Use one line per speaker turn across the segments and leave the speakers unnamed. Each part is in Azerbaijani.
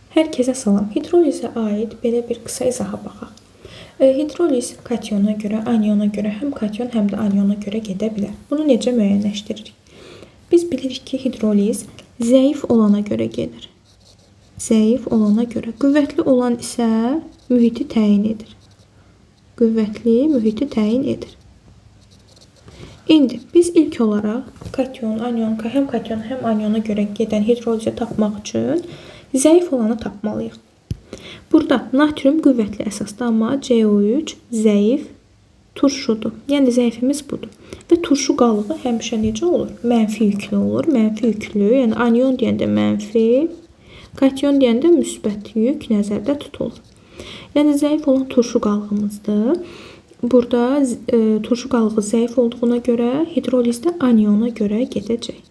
Hər kəsə salam. Hidrolizə aid belə bir qısa izaha baxaq. Hidroliz kationa görə, aniona görə həm kation, həm də aniona görə gedə bilər. Bunu necə müəyyənləşdiririk? Biz bilirik ki, hidroliz zəif olana görə gedir. Zəif olana görə. Qüvvətli olan isə mühiti təyin edir. Qüvvətli mühiti təyin edir. İndi biz ilk olaraq kation, anion, həm kation, həm aniona görə gedən hidrolizi tapmaq üçün zəif olanı tapmalıyıq. Burada natrium qüvvətli əsasda, amma CO3 zəif turşudur. Yəni zəifimiz budur. Və turşu qalığı həmişə necə olur? Mənfi yüklü olur. Mənfi yüklü, yəni anion deyəndə mənfi, kation deyəndə müsbət yük nəzərdə tutulur. Yəni zəif olan turşu qalığımızdır. Burada turşu qalığı zəif olduğuna görə hidrolizdə aniona görə gedəcək.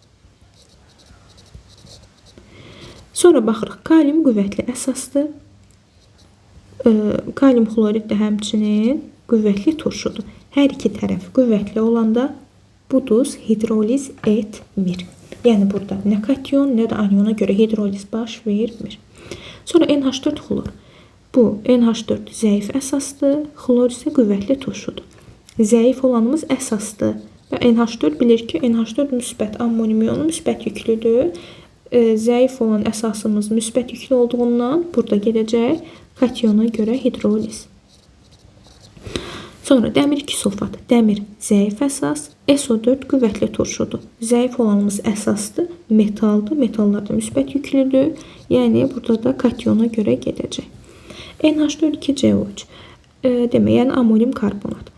Sonra baxırıq, kalium qüvvətli əsasdır. Kalium xlorid də həmçinin qüvvətli turşudur. Hər iki tərəf qüvvətli olanda bu duz hidroliz etmir. Yəni burada nə kation, nə də aniona görə hidroliz baş vermir. Sonra NH4 xlor. Bu NH4 zəif əsasdır, xlor isə qüvvətli turşudur. Zəif olanımız əsasdır və NH4 bilir ki, NH4 müsbət ammonium iyonu müsbət yüklüdür. Zəif olan əsasımız müsbət yüklü olduğundan burada gedəcək kationa görə hidroliz. Sonra dəmir 2 sulfat. Dəmir zəif əsas, SO4 qüvvətli turşudur. Zəif olanımız əsasdır, metaldır. Metallar da müsbət yüklüdür. Yəni burada da kationa görə gedəcək. NH4-2CO3. Demək, yəni ammonium karbonat.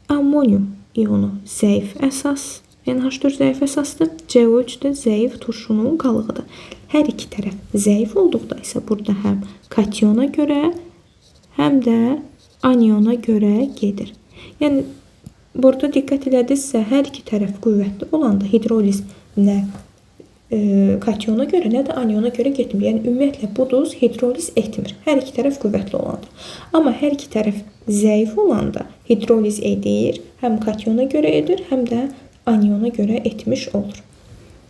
Ammonium iyonu zəif əsas. NH4 zəif əsasdır. CO3 də zəif turşunun qalığıdır. Hər iki tərəf zəif olduqda isə burada həm kationa görə, həm də aniona görə gedir. Yəni burada diqqət elədinizsə, hər iki tərəf qüvvətli olanda hidroliz nə kationa görə, nə də aniona görə getmir. Yəni ümumiyyətlə bu duz hidroliz etmir. Hər iki tərəf qüvvətli olanda. Amma hər iki tərəf zəif olanda hidroliz edir. Həm kationa görə edir, həm də aniona görə etmiş olur.